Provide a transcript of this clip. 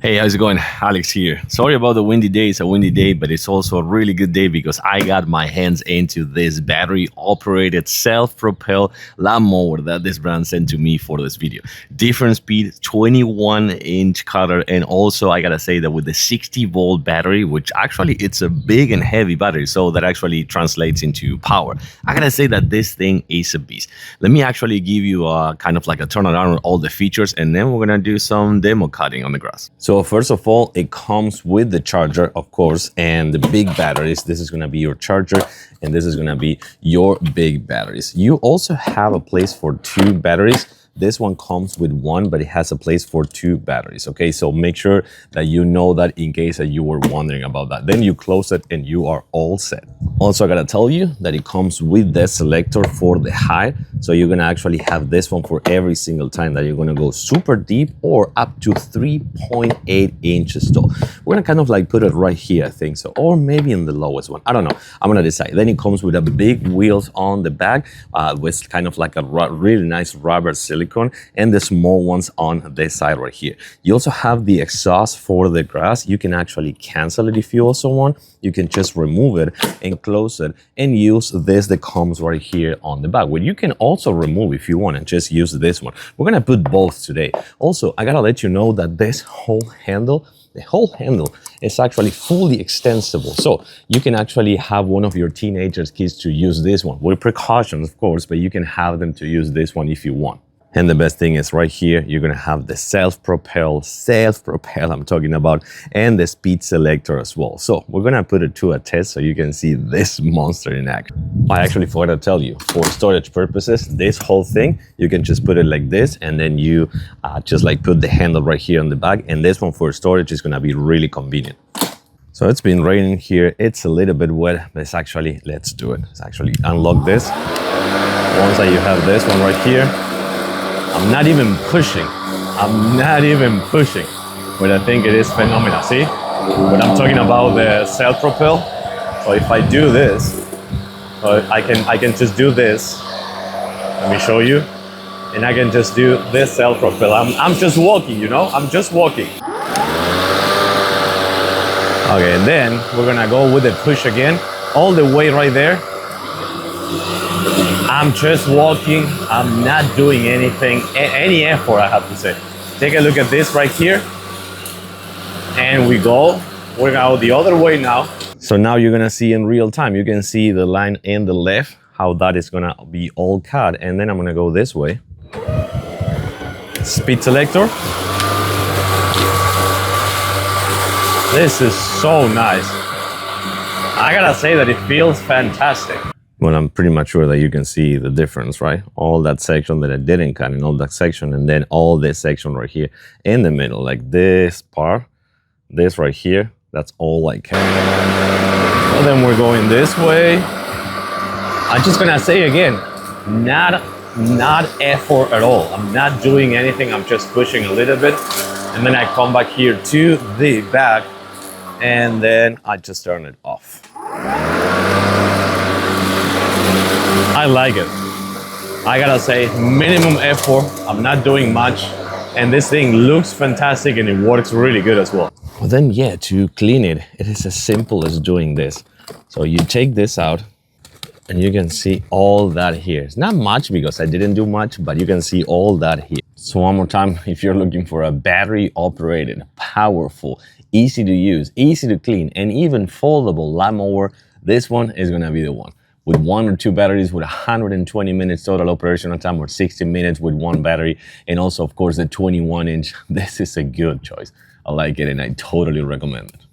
Hey, how's it going? Alex here. Sorry about the windy day. It's a windy day, but it's also a really good day because I got my hands into this battery-operated self-propelled lawn mower that this brand sent to me for this video. Different speed, 21-inch cutter, and also I gotta say that with the 60-volt battery, which actually it's a big and heavy battery, so that actually translates into power. I gotta say that this thing is a beast. Let me actually give you a kind of like a turnaround on all the features, and then we're gonna do some demo cutting on the grass. So first of all, it comes with the charger, of course, and the big batteries. This is gonna be your charger, and this is gonna be your big batteries. You also have a place for two batteries. This one comes with one, but it has a place for two batteries, okay? So make sure that you know that in case that you were wondering about that. Then you close it and you are all set. Also, I gotta tell you that it comes with the selector for the height. So you're gonna actually have this one for every single time that you're gonna go super deep or up to 3.8 inches tall. We're gonna kind of like put it right here, I think so. Or maybe in the lowest one, I don't know. I'm gonna decide. Then it comes with a big wheels on the back with kind of like a really nice rubber silicone, and the small ones on this side right here. You also have the exhaust for the grass. You can actually cancel it if you also want. You can just remove it and close it and use this that comes right here on the back. Well, you can also remove if you want and just use this one. We're gonna put both today. Also, I gotta let you know that this whole handle, the whole handle is actually fully extensible. So you can actually have one of your teenagers' kids to use this one with precautions, of course, but you can have them to use this one if you want. And the best thing is right here, you're gonna have the self-propelled I'm talking about, and the speed selector as well. So we're gonna put it to a test so you can see this monster in action. I actually forgot to tell you, for storage purposes, this whole thing, you can just put it like this, and then you just like put the handle right here on the back, and this one for storage is gonna be really convenient. So it's been raining here. It's a little bit wet, but it's actually, let's do it. Let's actually unlock this. Once that you have this one right here, I'm not even pushing, but I think it is phenomenal. See, but I'm talking about the self-propel. So if I do this, I can just do this. Let me show you, and I can just do this self-propel. I'm just walking, you know, I'm just walking. Okay, and then we're gonna go with the push again, all the way right there. I'm just walking, I'm not doing anything, any effort, I have to say. Take a look at this right here. And we're gonna go the other way now. So now you're gonna see in real time, you can see the line in the left, how that is gonna be all cut. And then I'm gonna go this way. Speed selector. This is so nice. I gotta say that it feels fantastic. Well, I'm pretty much sure that you can see the difference, right? All that section that I didn't cut and all that section, and then all this section right here in the middle, like this part, this right here, that's all I cut. So then we're going this way. I'm just gonna say again, not effort at all. I'm not doing anything, I'm just pushing a little bit. And then I come back here to the back, and then I just turn it off. I like it. I gotta say, minimum effort. I'm not doing much, and this thing looks fantastic and it works really good as well. Well then, yeah, to clean it, it is as simple as doing this. So you take this out, and you can see all that here. It's not much because I didn't do much, but you can see all that here. So one more time, if you're looking for a battery-operated, powerful, easy to use, easy to clean, and even foldable lawnmower, this one is gonna be the one. With one or two batteries, with 120 minutes total operational time, or 60 minutes with one battery, and also, of course, the 21-inch. This is a good choice. I like it, and I totally recommend it.